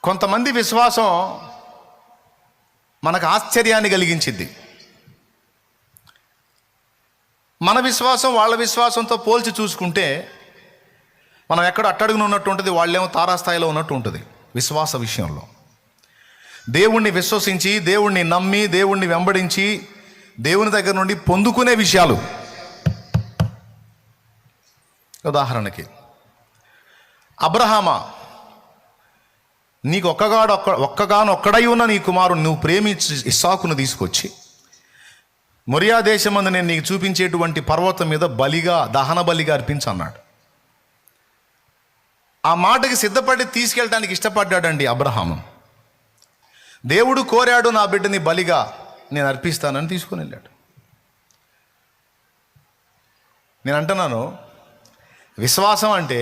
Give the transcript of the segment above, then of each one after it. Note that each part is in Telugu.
కొంతమంది విశ్వాసం మనకు ఆశ్చర్యాన్ని కలిగించింది. మన విశ్వాసం వాళ్ళ విశ్వాసంతో పోల్చి చూసుకుంటే మనం ఎక్కడ అట్టడుగున ఉన్నట్టు ఉంటుంది, వాళ్ళేమో తారాస్థాయిలో ఉన్నట్టు ఉంటుంది. విశ్వాస విషయంలో దేవుణ్ణి విశ్వసించి, దేవుణ్ణి నమ్మి, దేవుణ్ణి వెంబడించి, దేవుని దగ్గర నుండి పొందుకునే విషయాలు. ఉదాహరణకి అబ్రహామా, నీకు ఒక్కగానొక్కడై ఉన్న నీ కుమారుడు నువ్వు ప్రేమించి ఇస్సాకును తీసుకొచ్చి మొరియా దేశమందు నేను నీకు చూపించేటువంటి పర్వతం మీద బలిగా, దహన బలిగా అర్పించు అన్నాడు. ఆ మాటకి సిద్ధపడి తీసుకెళ్ళడానికి ఇష్టపడ్డాడండి అబ్రహాము. దేవుడు కోరాడు, నా బిడ్డని బలిగా నేను అర్పిస్తానని తీసుకొని వెళ్ళాడు. నేను అంటున్నాను, విశ్వాసం అంటే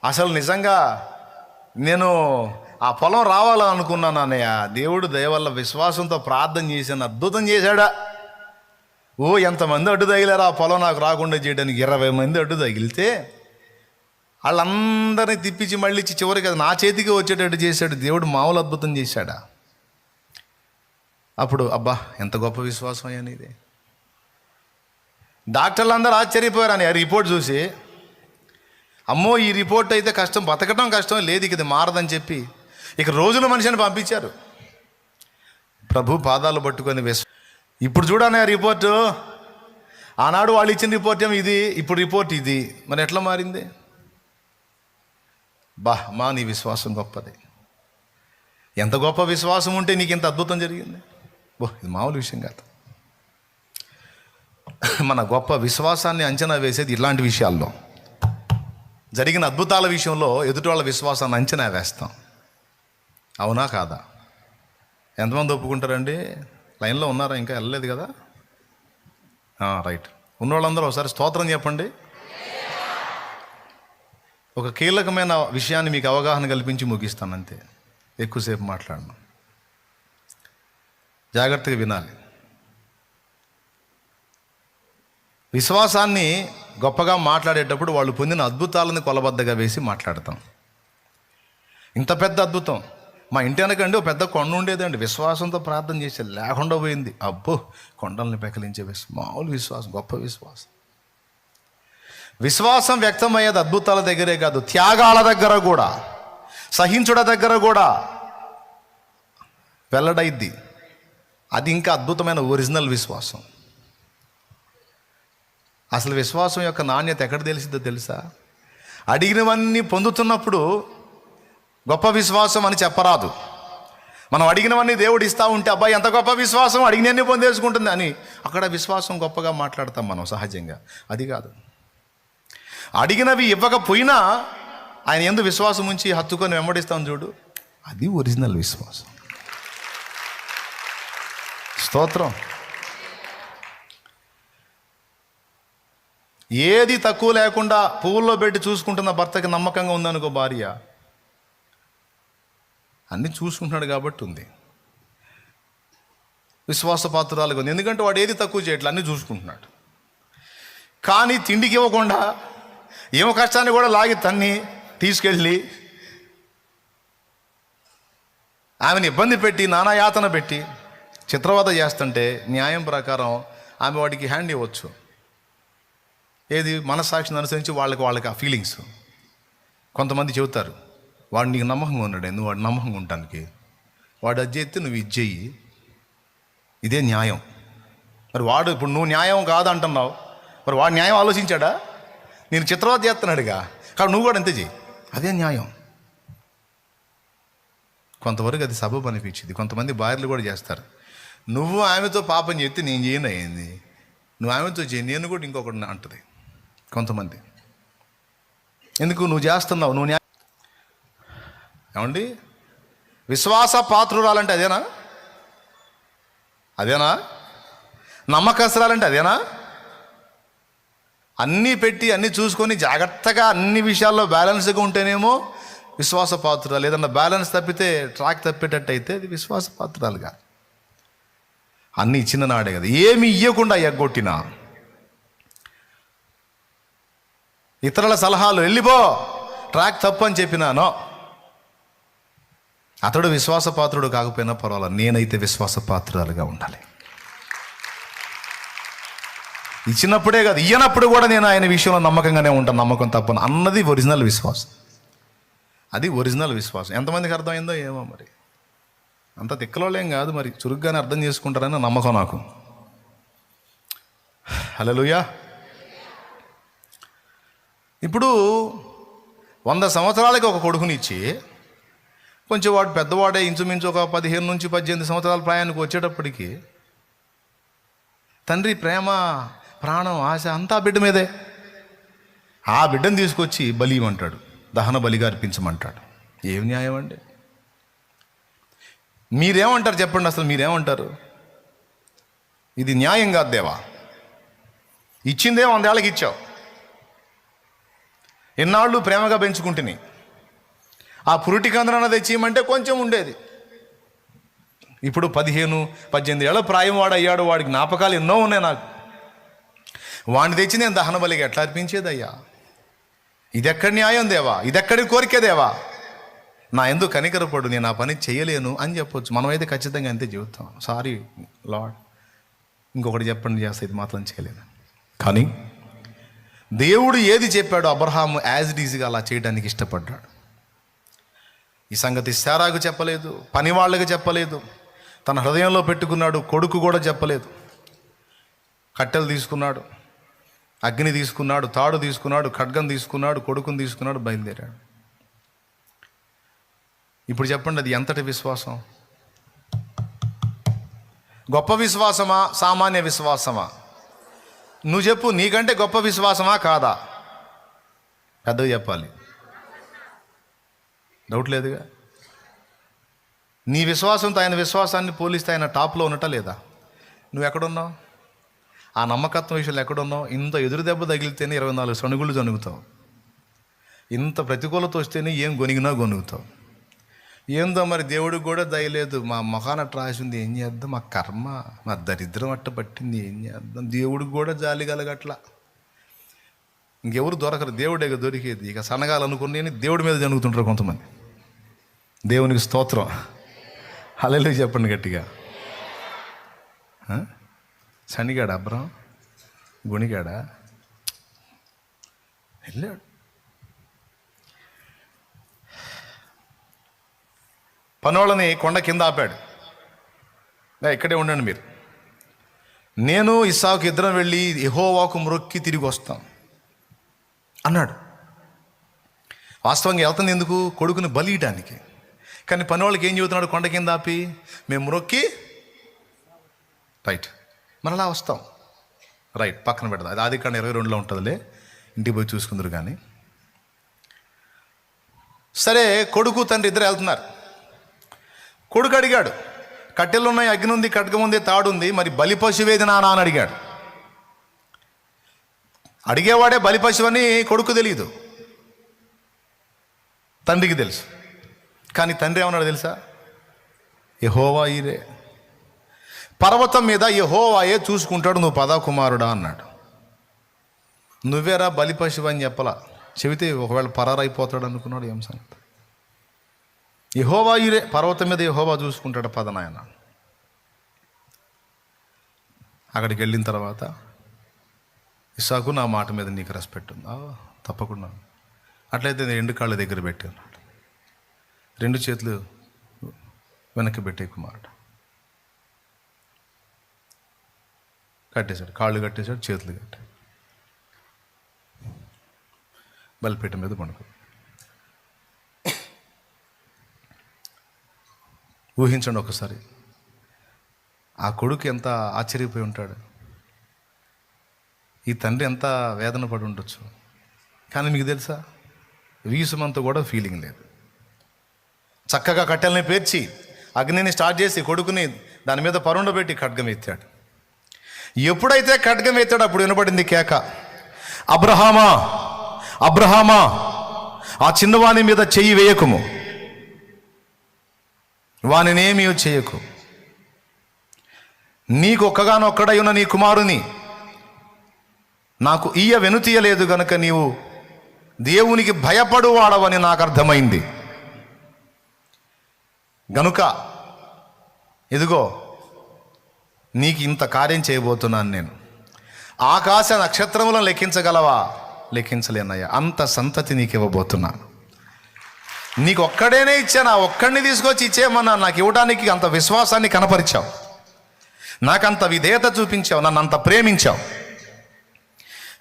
అసలు నిజంగా నేను ఆ పొలం రావాలనుకున్నాను అన్నయ్య, దేవుడు దయ వల్ల విశ్వాసంతో ప్రార్థన చేశాను, అద్భుతం చేశాడా. ఎంతమంది అడ్డు తగిలారు ఆ పొలం నాకు రాకుండా చేయడానికి. 20 మంది అడ్డు తగిలితే వాళ్ళందరినీ తిప్పించి మళ్ళీ చివరికి అది నా చేతికి వచ్చేటట్టు చేశాడు దేవుడు. మామూలు అద్భుతం చేశాడా? అప్పుడు అబ్బా ఎంత గొప్ప విశ్వాసం అయ్యాను ఇది. డాక్టర్లు అందరూ ఆశ్చర్యపోయారు అని ఆ రిపోర్ట్ చూసి. అమ్మో ఈ రిపోర్ట్ అయితే కష్టం, బతకడం కష్టం, లేదు ఇక ఇది మారదని చెప్పి ఇక రోజుల మనిషిని పంపించారు. ప్రభు పాదాలు పట్టుకొని ఇప్పుడు చూడని ఆ రిపోర్టు, ఆనాడు వాళ్ళు ఇచ్చిన రిపోర్ట్ ఏమో ఇది, ఇప్పుడు రిపోర్ట్ ఇది. మరి ఎట్లా మారింది? మా నీ విశ్వాసం గొప్పది. ఎంత గొప్ప విశ్వాసం ఉంటే నీకు ఇంత అద్భుతం జరిగింది. ఇది మామూలు విషయం కాదు. మన గొప్ప విశ్వాసాన్ని అంచనా వేసేది ఇలాంటి విషయాల్లో. జరిగిన అద్భుతాల విషయంలో ఎదుటి వాళ్ళ విశ్వాసాన్ని అంచనా వేస్తాం. అవునా కాదా? ఎంతమంది ఒప్పుకుంటారండి? లైన్లో ఉన్నారా? ఇంకా వెళ్ళలేదు కదా? రైట్. ఉన్నవాళ్ళందరూ ఒకసారి స్తోత్రం చెప్పండి. ఒక కీలకమైన విషయాన్ని మీకు అవగాహన కల్పించి ముగిస్తాను అంతే, ఎక్కువసేపు మాట్లాడను. జాగ్రత్తగా వినాలి. విశ్వాసాన్ని గొప్పగా మాట్లాడేటప్పుడు వాళ్ళు పొందిన అద్భుతాలను కొలబద్దగా వేసి మాట్లాడతాం. ఇంత పెద్ద అద్భుతం, మా ఇంటి వెనకండి ఒక పెద్ద కొండ ఉండేదండి, విశ్వాసంతో ప్రార్థన చేసే లేకుండా పోయింది. అబ్బో, కొండల్ని పెకలించే మామూలు విశ్వాసం, గొప్ప విశ్వాసం. విశ్వాసం వ్యక్తమయ్యేది అద్భుతాల దగ్గరే కాదు, త్యాగాల దగ్గర కూడా, సహించుడ దగ్గర కూడా వెల్లడైద్ది. అది ఇంకా అద్భుతమైన ఒరిజినల్ విశ్వాసం. అసలు విశ్వాసం యొక్క నాణ్యత ఎక్కడ తెలిసిద్దో తెలుసా? అడిగినవన్నీ పొందుతున్నప్పుడు గొప్ప విశ్వాసం అని చెప్పరాదు. మనం అడిగినవన్నీ దేవుడు ఇస్తూ ఉంటే అబ్బాయి ఎంత గొప్ప విశ్వాసం, అడిగినవన్నీ పొందేసుకుంటుంది అని అక్కడ విశ్వాసం గొప్పగా మాట్లాడతాం మనం సహజంగా. అది కాదు. అడిగినవి ఇవ్వకపోయినా ఆయన యందు విశ్వాసం ఉంచి హత్తుకొని వెంబడిస్తాం చూడు, అది ఒరిజినల్ విశ్వాసం. స్తోత్రం. ఏది తక్కువ లేకుండా పువ్వుల్లో పెట్టి చూసుకుంటున్న భర్తకి నమ్మకంగా ఉందనుకో భార్య, అన్నీ చూసుకుంటున్నాడు కాబట్టి ఉంది, విశ్వాసపాత్రురాలుగా ఉంది. ఎందుకంటే వాడు ఏది తక్కువ చేయట్లేదు, అన్నీ చూసుకుంటున్నాడు. కానీ తిండికి ఇవ్వకుండా ఏమో కష్టాన్ని కూడా లాగి తన్ని తీసుకెళ్ళి ఆమెను ఇబ్బంది పెట్టి నానాయాతన పెట్టి చిత్రవద చేస్తుంటే న్యాయం ప్రకారం ఆమె వాడికి హ్యాండ్ ఇవ్వచ్చు. ఏది? మనస్సాక్షిని అనుసరించి వాళ్ళకి ఆ ఫీలింగ్స్. కొంతమంది చెబుతారు, వాడు నీకు నమ్మకంగా ఉన్నాడు, నువ్వు వాడు నమ్మకంగా ఉండటానికి, వాడు అది చేస్తే నువ్వు ఇది చెయ్యి, ఇదే న్యాయం. మరి వాడు ఇప్పుడు నువ్వు న్యాయం కాదంటున్నావు, మరి వాడు న్యాయం ఆలోచించాడా? నేను చిత్రవద చేస్తున్నాడుగా, కాబట్టి నువ్వు కూడా అంతే చెయ్యి, అదే న్యాయం. కొంతవరకు అది సబబు అనిపించింది. కొంతమంది భార్యలు కూడా చేస్తారు, నువ్వు ఆమెతో పాపం చెప్తే నేను చేయను అయింది, నువ్వు ఆమెతో చేయి, నేను కూడా ఇంకొకటి అంటుంది కొంతమంది. ఎందుకు నువ్వు చేస్తున్నావు? నువ్వు ఏమండి, విశ్వాస పాత్రురాలంటే అదేనా? నమ్మకస్తురాలంటే అదేనా? అన్నీ పెట్టి అన్నీ చూసుకొని జాగ్రత్తగా అన్ని విషయాల్లో బ్యాలెన్స్గా ఉంటేనేమో విశ్వాస పాత్రురాలు. ఏదన్నా బ్యాలెన్స్ తప్పితే, ట్రాక్ తప్పేటట్టు అయితే అది విశ్వాస పాత్రురాలు కాదు. అన్నీ ఇచ్చిన నాడే కదా, ఏమి ఇవ్వకుండా ఎగ్గొట్టినా, ఇతరుల సలహాలు వెళ్ళిపో ట్రాక్ తప్పు అని చెప్పినానో, అతడు విశ్వాసపాత్రుడు కాకపోయినా పర్వాలేదు, నేనైతే విశ్వాసపాత్రురాలుగా ఉండాలి. ఇచ్చినప్పుడే కాదు, ఇయ్యనప్పుడు కూడా నేను ఆయన విషయంలో నమ్మకంగానే ఉంటాను. నమ్మకం తప్పను అన్నది ఒరిజినల్ విశ్వాసం. అది ఒరిజినల్ విశ్వాసం. ఎంతమందికి అర్థమైందో ఏమో మరి. అంత తిక్కలోలేం కాదు మరి, చురుగ్గానే అర్థం చేసుకుంటారని నమ్మకం నాకు. హల్లెలూయా. ఇప్పుడు 100 సంవత్సరాలకి ఒక కొడుకునిచ్చి, కొంచెం వాడు పెద్దవాడే, ఇంచుమించు ఒక 15 నుంచి 18 సంవత్సరాల ప్రాయానికి వచ్చేటప్పటికి తండ్రి ప్రేమ, ప్రాణం, ఆశ అంతా బిడ్డ మీదే. ఆ బిడ్డను తీసుకొచ్చి బలి ఇవ్వమంటాడు, దహన బలిగా అర్పించమంటాడు. ఏం న్యాయం అండి? మీరేమంటారు చెప్పండి, అసలు మీరేమంటారు? ఇది న్యాయం కాదు దేవా. ఇచ్చిందే 100 ఏళ్ళకి ఇచ్చావు, ఎన్నాళ్ళు ప్రేమగా పెంచుకుంటుని. ఆ పురిటి కందరన్న తెచ్చియమంటే కొంచెం ఉండేది. ఇప్పుడు 15-18 ఏళ్ళ ప్రాయం వాడు అయ్యాడు, వాడికి జ్ఞాపకాలు ఎన్నో ఉన్నాయి నాకు. వాడిని తెచ్చి నేను దహన బలిగా ఎట్లా అర్పించేదయ్యా? ఇదెక్కడి న్యాయం దేవా? ఇదెక్కడి కోరికే దేవా? నా ఎందుకు కనికరపడు, నేను ఆ పని చేయలేను అని చెప్పొచ్చు. మనమైతే ఖచ్చితంగా అంతే చెబుతాం, సారీ లార్డ్, ఇంకొకటి చెప్పండి చేస్తే ఇది మాత్రం చేయలేను. కానీ దేవుడు ఏది చెప్పాడో అబ్రహాము యాజ్ ఇట్ ఈజ్గా అలా చేయడానికి ఇష్టపడ్డాడు. ఈ సంగతి శారాకు చెప్పలేదు, పని వాళ్ళకి చెప్పలేదు, తన హృదయంలో పెట్టుకున్నాడు. కొడుకు కూడా చెప్పలేదు. కట్టెలు తీసుకున్నాడు, అగ్ని తీసుకున్నాడు, తాడు తీసుకున్నాడు, ఖడ్గం తీసుకున్నాడు, కొడుకుని తీసుకున్నాడు, బయలుదేరాడు. ఇప్పుడు చెప్పండి, అది ఎంతటి విశ్వాసం? గొప్ప విశ్వాసమా, సామాన్య విశ్వాసమా? నువ్వు చెప్పు, నీకంటే గొప్ప విశ్వాసమా కాదా? పెద్దగా చెప్పాలి, డౌట్ లేదుగా. నీ విశ్వాసంతో ఆయన విశ్వాసాన్ని పోలిస్తే ఆయన టాప్లో ఉన్నట్టా లేదా? నువ్వు ఎక్కడున్నావు? ఆ నమ్మకత్వం విషయంలో ఎక్కడున్నావు? ఇంత ఎదురు దెబ్బ తగిలితేనే 24 సణుగుళ్ళు జనుగుతావు. ఇంత ప్రతికూలత వస్తేనే ఏం గొనిగినా గొనుగుతావు. ఏందో మరి దేవుడికి కూడా దయలేదు, మా మొఖాన రాసింది, ఏం చేద్దాం, మా కర్మ, మా దరిద్రం అట్ట పట్టింది, ఏం చేద్దాం. దేవుడికి కూడా జాలి కలగట్లా. ఇంకెవరు దొరకరు, దేవుడే దొరికేది. ఇక సనగాలనుకుని దేవుడి మీద జరుగుతుంటారు కొంతమంది. దేవునికి స్తోత్రం, హల్లెలూయా చెప్పండి గట్టిగా. శనిగాడా అబ్రహం? గుణిగాడా? వెళ్ళాడు. పనోళ్ళని కొండ కింద ఆపాడు, ఇక్కడే ఉండండి మీరు, నేను ఇస్సాకు ఇద్దరం వెళ్ళి యెహోవాకు మ్రొక్కి తిరిగి వస్తాం అన్నాడు. వాస్తవంగా వెళ్తుంది ఎందుకు? కొడుకుని బలియడానికి. కానీ పనోళ్ళకి ఏం చెబుతున్నాడు? కొండ కింద ఆపి మేము మ్రొక్కి రైట్ మరలా వస్తాం. రైట్ పక్కన పెడదాం, అది ఆదికాండం 22లో ఉంటుందిలే, ఇంటికి పోయి చూసుకుందరు. కానీ సరే, కొడుకు తండ్రి ఇద్దరు వెళ్తున్నారు. కొడుకు అడిగాడు, కట్టెలు ఉన్నాయి, అగ్ని ఉంది, ఖడ్గం ఉంది, తాడుంది, మరి బలి పశువేది నానా అని అడిగాడు. అడిగేవాడే బలి పశువు అని కొడుకు తెలియదు, తండ్రికి తెలుసు. కానీ తండ్రి ఏమన్నాడు తెలుసా? యెహోవా ఈరే, పర్వతం మీద యెహోవాయే చూసుకుంటాడు, నువ్వు పదా కుమారుడా అన్నాడు. నువ్వేరా బలి పశువు అని చెప్పలా, చెబితే ఒకవేళ పరారైపోతాడు అనుకున్నాడు. ఏం సంగతి? యెహోవా ఈరే, పర్వతం మీద యెహోవా చూసుకుంటాడు, పద నాయన. అక్కడికి వెళ్ళిన తర్వాత ఇస్సాకు, నా మాట మీద నీకు రెస్పెక్ట్ ఉందా? తప్పకుండా. అట్లయితే నేను 2 కాళ్ళ దగ్గర పెట్టి అన్నాడు. 2 చేతులు వెనక్కి పెట్టే కుమారుడు. కట్టేశాడు, కాళ్ళు కట్టేశాడు, చేతులు కట్టాడు, బలిపీఠ మీద పండుకో. ఊహించండి ఒకసారి, ఆ కొడుకు ఎంత ఆశ్చర్యపోయి ఉంటాడు, ఈ తండ్రి ఎంత వేదన పడి ఉండొచ్చు. కానీ మీకు తెలుసా, వీసుమంతా కూడా ఫీలింగ్ లేదు. చక్కగా కట్టెల్ని పేర్చి అగ్నిని స్టార్ట్ చేసి కొడుకుని దాని మీద పరుండబెట్టి ఖడ్గం ఎత్తాడు. ఎప్పుడైతే ఖడ్గం ఎత్తాడు అప్పుడు వినపడింది కేక, అబ్రహామా అబ్రహామా, ఆ చిన్నవాని మీద చెయ్యి వేయకుము, వానినేమీ చేయకు, నీకు ఒక్కగానొక్కడై ఉన్న నీ కుమారుని నాకు వెనుతీయలేదు గనుక నీవు దేవునికి భయపడు వాడవని నాకు అర్థమైంది. గనుక ఇదిగో నీకు ఇంత కార్యం చేయబోతున్నాను నేను. ఆకాశ నక్షత్రములను లెక్కించగలవా? లెక్కించలేనయ్యా. అంత సంతతి నీకు ఇవ్వబోతున్నాను. నీకు ఒక్కడేనే ఇచ్చాను, ఆ ఒక్కడిని తీసుకొచ్చి ఇచ్చేయమన్నా. నాకు ఇవ్వడానికి అంత విశ్వాసాన్ని కనపరిచావు, నాకంత విధేయత చూపించావు, నన్ను అంత ప్రేమించావు.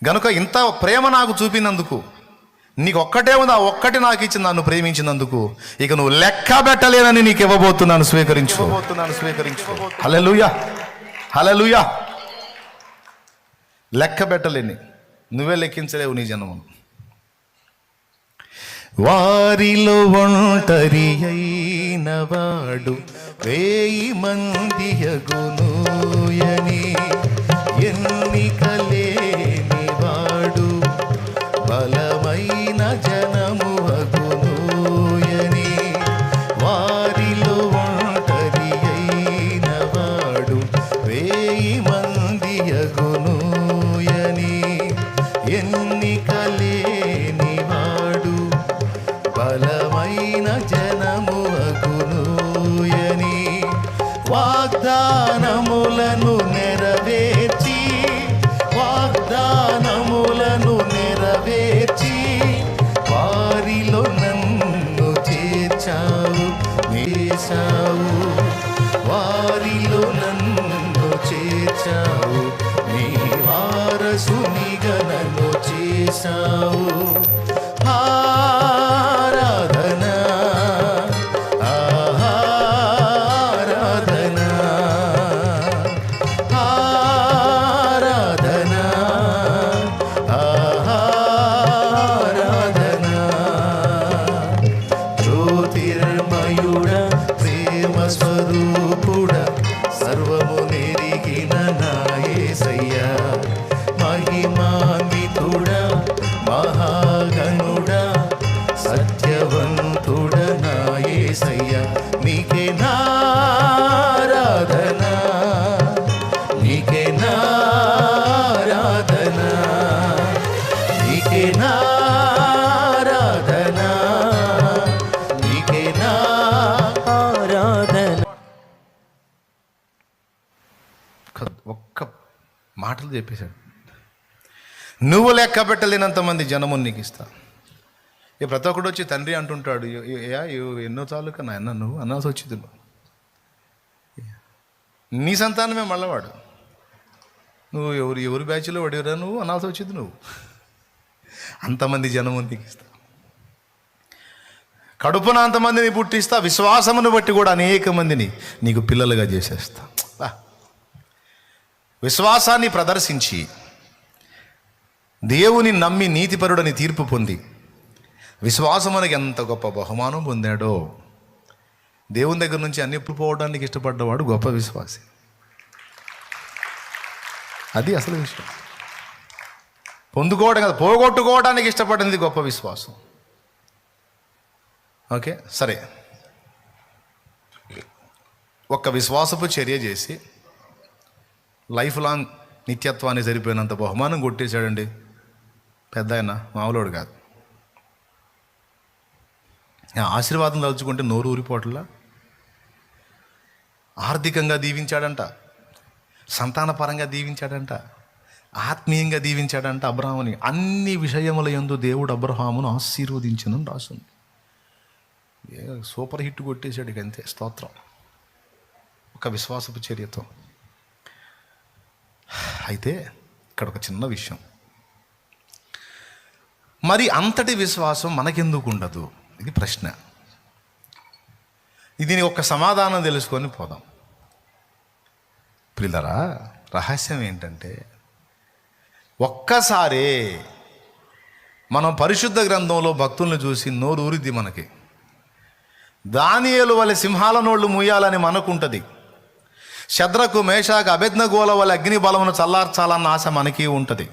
గనుక ఇంత ప్రేమ నాకు చూపినందుకు, నీకు ఒక్కటే ఉంది, ఆ ఒక్కటి నాకు ఇచ్చి నన్ను ప్రేమించినందుకు ఇక నువ్వు లెక్క పెట్టలేనని నీకు ఇవ్వబోతున్నాను, స్వీకరించు. హల్లెలూయా, హల్లెలూయా. లెక్క పెట్టలేని, నువ్వే లెక్కించలేవు నీ జన్మను. వారిలో ఒంటరి అయిన వాడు 1000 మంది యగునుయని, ఎన్నికలేని వాడు బలమైన జనము అగునుయని. వారిలో ఒంటరి అయిన వాడు 1000 మంది యగునుయని, ఎన్నికలేని వాడు బలమైన జనము అగునుయని. వాగ్దానములను నెరవేర్చి, వాగ్దానములను నెరవేర్చి వారిలో నన్ను చేర్చావు, చేశావు. వారిలో నన్ను చేర్చావు, నీ వారసునిగా నన్ను చేశావు. ఆరాధన, ఆరాధన, ఆరాధన, ఆరాధన. జ్యోతిర్మయుడ, ప్రేమ స్వరూపుడ, సర్వము నెరిగిన నా యేసయ్యా. మహిమాన్వితుడ, మహాగణుడా, సత్యవంతుడ నా యేసయ్యా. నీకే నారాధన, నీకే నారాధన, నీకే నారాధన, నీకే నారాధన. ఒక్క మాటలు చెప్పేశాడు. నువ్వు లెక్క పెట్టలేనంతమంది జనముని నీకు ఇస్తా. ఇక ప్రతి ఒక్కడు వచ్చి తండ్రి అంటుంటాడు, ఎన్నో చాలు కన్నా అన్న నువ్వు అనాల్సి వచ్చింది. నీ సంతానమే మళ్ళవాడు. నువ్వు ఎవరి బ్యాచ్లో పడివరా నువ్వు అనాల్సి వచ్చింది. నువ్వు అంతమంది జనముని నీకు ఇస్తా. కడుపున అంతమందిని పుట్టిస్తా. విశ్వాసమును బట్టి కూడా అనేక మందిని నీకు పిల్లలుగా చేసేస్తా. విశ్వాసాన్ని ప్రదర్శించి దేవుని నమ్మి నీతిపరుడని తీర్పు పొంది విశ్వాసమునకు ఎంత గొప్ప బహుమానం పొందాడో. దేవుని దగ్గర నుంచి అన్ని పోవడానికి ఇష్టపడ్డవాడు గొప్ప విశ్వాసి. అది అసలు విషయం. పొందుకోవడం కాదు, పోగొట్టుకోవడానికి ఇష్టపడింది గొప్ప విశ్వాసం. ఓకే, సరే. ఒక్క విశ్వాసపు చర్య చేసి లైఫ్ లాంగ్ నిత్యత్వాన్ని సరిపోయినంత బహుమానం కొట్టేశాడండి పెద్ద ఆయన, మామూలుడు కాదు. ఆశీర్వాదం తలుచుకుంటే నోరు ఊరిపోవట్లా. ఆర్థికంగా దీవించాడంట, సంతానపరంగా దీవించాడంట, ఆత్మీయంగా దీవించాడంట అబ్రహాముని. అన్ని విషయముల యందు దేవుడు అబ్రహామును ఆశీర్వదించను రాసింది. సూపర్ హిట్ కొట్టేశాడు ఇక అంతే. స్తోత్రం. ఒక విశ్వాసపు చర్యతో. అయితే ఇక్కడ ఒక చిన్న విషయం, మరి అంతటి విశ్వాసం మనకెందుకు ఉండదు? ఇది ప్రశ్న. దీని ఒక సమాధానం తెలుసుకొని పోదాం. పిల్లరా, రహస్యం ఏంటంటే, ఒక్కసారే మనం పరిశుద్ధ గ్రంథంలో భక్తుల్ని చూసి నోరు ఊరిద్ది మనకి. దానియేలు వలె సింహాల నోళ్ళు మూయాలని మనకుంటుంది. శద్రకు, మేషాకు, అబేద్నెగోల వలె అగ్ని బలమును చల్లార్చాలన్న ఆశ మనకి ఉంటుంది.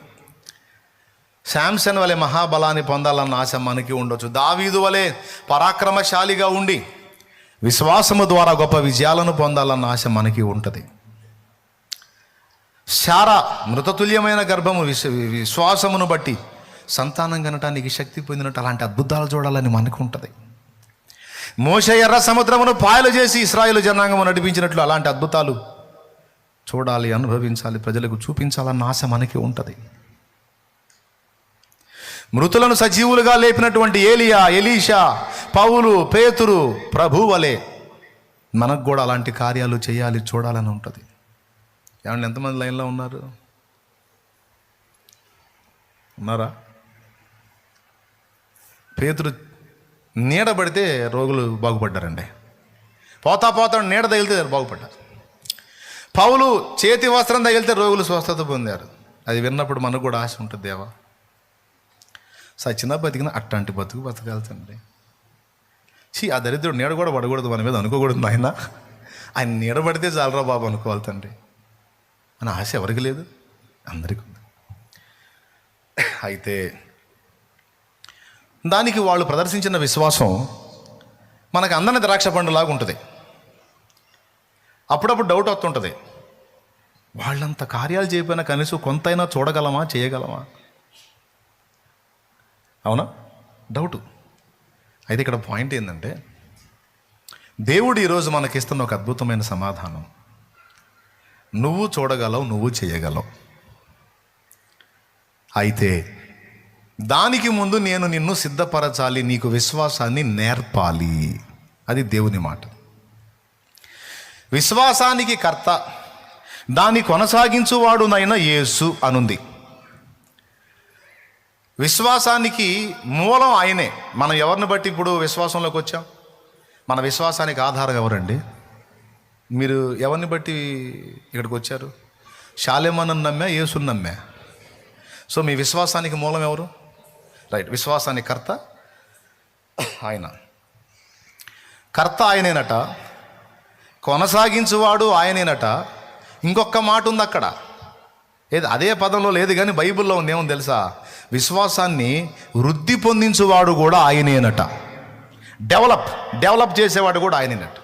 శాంసన్ వలె మహాబలాన్ని పొందాలన్న ఆశ మనకి ఉండొచ్చు. దావీదు వలె పరాక్రమశాలిగా ఉండి విశ్వాసము ద్వారా గొప్ప విజయాలను పొందాలన్న ఆశ మనకి ఉంటుంది. శారా మృతతుల్యమైన గర్భము విశ్వాసమును బట్టి సంతానం కనటానికి శక్తి పొందినట్టు అలాంటి అద్భుతాలు చూడాలని మనకు ఉంటుంది. మోషే ఎర్ర సముద్రమును పాయలు చేసి ఇశ్రాయేలు జనాంగము నడిపించినట్లు అలాంటి అద్భుతాలు చూడాలి, అనుభవించాలి, ప్రజలకు చూపించాలన్న ఆశ మనకి ఉంటుంది. మృతులను సజీవులుగా లేపినటువంటి ఏలియా, ఎలీషా, పౌలు, పేతురు, ప్రభు వలె మనకు కూడా అలాంటి కార్యాలు చేయాలి, చూడాలని ఉంటుంది. ఏమంటే ఎంతమంది లైన్లో ఉన్నారా? పేతురు నీడ పడితే రోగులు బాగుపడ్డారండి. పోతా నీడ తగిలితే బాగుపడ్డారు. పౌలు చేతి వస్త్రం తగిలితే రోగులు స్వస్థత పొందారు. అది విన్నప్పుడు మనకు కూడా ఆశ ఉంటుంది, దేవా సచిన బతికిన అట్లాంటి బతకాల్సిండి. ఆ దరిద్రుడు నీడ కూడా పడకూడదు, మన మీద అనుకోకూడదు. ఆయన నీడ పడితే చాలరా బాబు అనుకోవాలి తండ్రి అని ఆశ ఎవరికి లేదు? అందరికీ ఉంది. అయితే దానికి వాళ్ళు ప్రదర్శించిన విశ్వాసం మనకు అందని ద్రాక్ష పండులాగా ఉంటుంది. అప్పుడప్పుడు డౌట్ వస్తుంటుంది, వాళ్ళంత కార్యాలు చేయకపోయినా కనీసం కొంతైనా చూడగలమా, చేయగలమా? అవునా? డౌటు. అయితే ఇక్కడ పాయింట్ ఏంటంటే, దేవుడు ఈరోజు మనకిస్తున్న ఒక అద్భుతమైన సమాధానం. నువ్వు చూడగలవు, నువ్వు చేయగలవు. అయితే దానికి ముందు నేను నిన్ను సిద్ధపరచాలి, నీకు విశ్వాసాన్ని నేర్పాలి. అది దేవుని మాట. విశ్వాసానికి కర్త, దాన్ని కొనసాగించువాడునైన యేసు అనుంది. విశ్వాసానికి మూలం ఆయనే. మనం ఎవరిని బట్టి ఇప్పుడు విశ్వాసంలోకి వచ్చాం? మన విశ్వాసానికి ఆధారం ఎవరండి? మీరు ఎవరిని బట్టి ఇక్కడికి వచ్చారు? షాలేమను నమ్మా, యేసుని నమ్మా? సో మీ విశ్వాసానికి మూలం ఎవరు? రైట్. విశ్వాసానికి కర్త ఆయన. కర్త ఆయనేనట, కొనసాగించువాడు ఆయనేనట. ఇంకొక మాట ఉంది అక్కడ, ఏది అదే పదంలో లేదు కానీ బైబిల్లో ఉంది. ఏమో తెలుసా? విశ్వాసాన్ని వృద్ధి పొందించువాడు కూడా ఆయనేనట. డెవలప్ చేసేవాడు కూడా ఆయనేనట.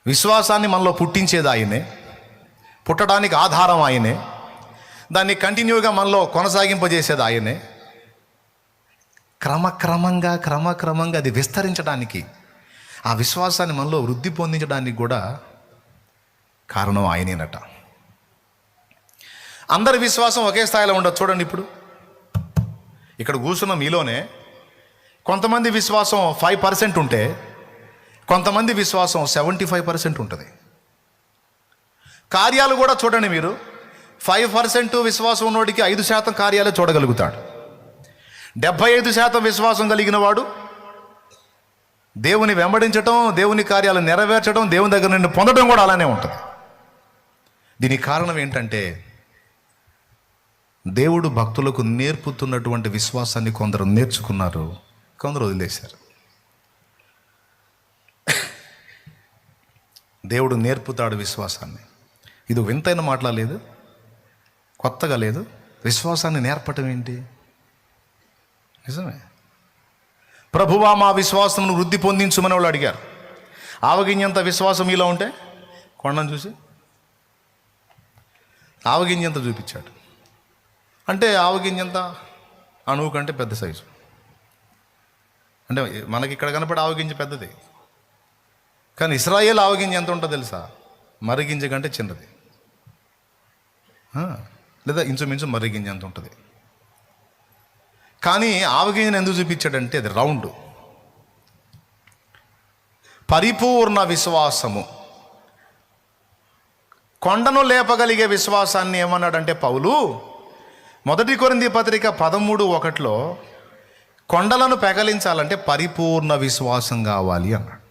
విశ్వాసాన్ని మనలో పుట్టించేది ఆయనే, పుట్టడానికి ఆధారం ఆయనే, దాన్ని కంటిన్యూగా మనలో కొనసాగింపజేసేది ఆయనే. క్రమక్రమంగా అది విస్తరించడానికి, ఆ విశ్వాసాన్ని మనలో వృద్ధి పొందించడానికి కూడా కారణం ఆయనేనట. అందరి విశ్వాసం ఒకే స్థాయిలో ఉండదు. చూడండి, ఇప్పుడు ఇక్కడ కూర్చున్న మీలోనే కొంతమంది విశ్వాసం 5% ఉంటే, కొంతమంది విశ్వాసం 75% ఉంటుంది. కార్యాలు కూడా చూడండి మీరు. 5% విశ్వాసం ఉన్నవాడికి 5% కార్యాలే చూడగలుగుతాడు. 75% విశ్వాసం కలిగిన వాడు దేవుని వెంబడించటం, దేవుని కార్యాలు నెరవేర్చడం, దేవుని దగ్గర నుండి పొందడం కూడా అలానే ఉంటుంది. దీనికి కారణం ఏంటంటే, దేవుడు భక్తులకు నేర్పుతున్నటువంటి విశ్వాసాన్ని కొందరు నేర్చుకున్నారు, కొందరు వదిలేశారు. దేవుడు నేర్పుతాడు విశ్వాసాన్ని. ఇది వింతైన మాట్లాడలేదు, కొత్తగా లేదు. విశ్వాసాన్ని నేర్పటం ఏంటి? నిజమే. ప్రభువా మా విశ్వాసమును వృద్ధి పొందించుమని వాళ్ళు అడిగారు. ఆవగింజంత విశ్వాసం మీలో ఉంటే కొండను చూసి ఆవగింజంత చూపించాడు. అంటే ఆవగింజంత అణువు కంటే పెద్ద సైజు. అంటే మనకి ఇక్కడ కనపడే ఆవగింజ పెద్దది, కానీ ఇశ్రాయేల్ ఆవగింజ ఎంత ఉంటుందో తెలుసా? మర్రిగింజ కంటే చిన్నది, లేదా ఇంచుమించు మర్రిగింజ ఎంత ఉంటుంది. కానీ ఆవగింజను ఎందుకు చూపించాడంటే, అది రౌండ్. పరిపూర్ణ విశ్వాసము, కొండను లేపగలిగే విశ్వాసాన్ని ఏమన్నాడంటే పౌలు, 1 కొరింథీ పత్రిక 13:1 కొండలను పెకలించాలంటే పరిపూర్ణ విశ్వాసం కావాలి అన్నాడు.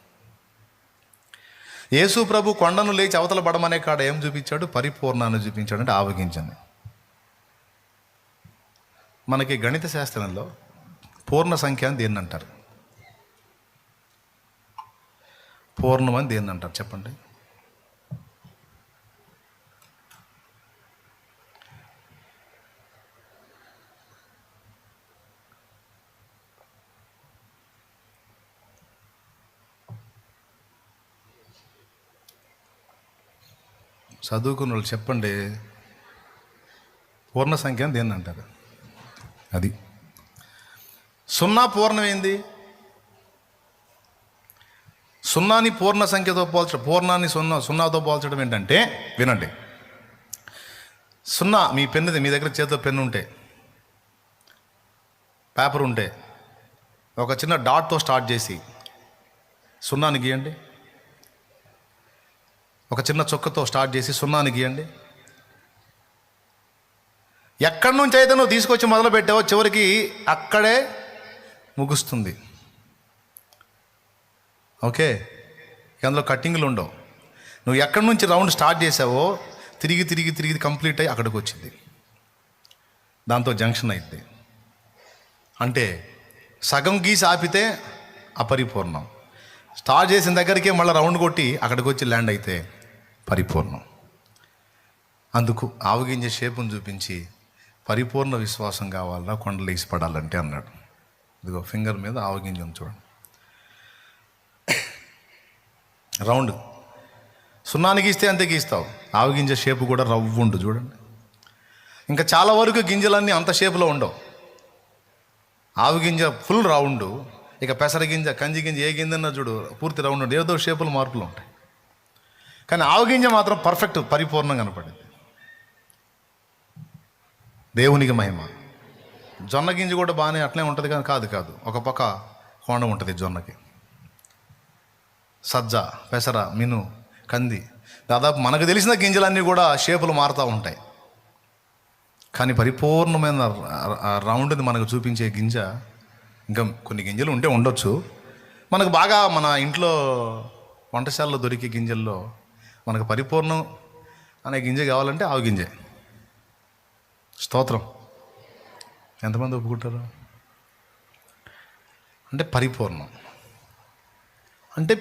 యేసు ప్రభు కొండను లేచి అవతల పడమనే కాడ ఏం చూపించాడు? పరిపూర్ణాన్ని చూపించాడు, అంటే ఆవగింజని. మనకి గణిత శాస్త్రంలో పూర్ణ సంఖ్య అని దేన్ని అంటారు? పూర్ణం అని దేన్ని అంటారు చెప్పండి? చదువుకున్న వాళ్ళు చెప్పండి, పూర్ణ సంఖ్య అని దేన్ని అంటారు? అది 0 పూర్ణం ఏంది? సున్నాని పూర్ణ సంఖ్యతో పోల్చడం, పూర్ణాన్ని సున్నాతో పోల్చడం ఏంటంటే, వినండి. సున్నా, మీ పెన్నుది, మీ దగ్గర చేతిలో పెన్ను ఉంటే, పేపర్ ఉంటే, ఒక చిన్న డాట్తో స్టార్ట్ చేసి సున్నాని గీయండి. ఒక చిన్న చుక్కతో స్టార్ట్ చేసి సున్నాని గీయండి. ఎక్కడి నుంచి అయితే నువ్వు తీసుకొచ్చి మొదలు పెట్టావో చివరికి అక్కడే ముగుస్తుంది. ఓకే, అందులో కట్టింగ్లు ఉండవు. నువ్వు ఎక్కడి నుంచి రౌండ్ స్టార్ట్ చేసావో తిరిగి తిరిగి తిరిగి కంప్లీట్ అయ్యి అక్కడికి వచ్చింది. దాంతో జంక్షన్ అయింది. అంటే సగం గీసి ఆపితే అపరిపూర్ణం, స్టార్ట్ చేసిన దగ్గరికే మళ్ళీ రౌండ్ కొట్టి అక్కడికి వచ్చి ల్యాండ్ అయితే పరిపూర్ణం. అందుకు ఆవగింజ షేపును చూపించి పరిపూర్ణ విశ్వాసం కావాలా కొండలు వేసి పడాలంటే అన్నాడు. ఇదిగో ఫింగర్ మీద ఆవగింజ ఉంది చూడండి, రౌండ్. సున్నాని గీస్తే అంతే గీస్తావు, ఆవగింజ షేపు కూడా రవ్వుండు చూడండి. ఇంకా చాలా వరకు గింజలన్నీ అంత షేపులో ఉండవు. ఆవగింజ ఫుల్ రౌండు, ఇక పెసర గింజ, కంది గింజ, ఏ గింజన్నా చూడు పూర్తి రౌండ్ ఉండి ఏదో షేపులు మార్పులు ఉంటాయి. కానీ ఆవగింజ మాత్రం పర్ఫెక్ట్ పరిపూర్ణంగా కనపడింది. దేవునికి మహిమ. జొన్న గింజ కూడా బాగానే అట్లే ఉంటుంది, కానీ కాదు, ఒక పక్క కోండ ఉంటుంది జొన్నకి. సజ్జ, పెసర, మిను, కంది, దాదాపు మనకు తెలిసిన గింజలన్నీ కూడా షేపులు మారుతూ ఉంటాయి. కానీ పరిపూర్ణమైన రౌండ్ని మనకు చూపించే గింజ, ఇంకా కొన్ని గింజలు ఉంటే ఉండొచ్చు, మనకు బాగా మన ఇంట్లో వంటశాలలో దొరికే గింజల్లో మనకు పరిపూర్ణం అనే గింజ కావాలంటే ఆవు గింజే. స్తోత్రం. ఎంతమంది ఒప్పుకుంటారు? అంటే పరిపూర్ణం అంటే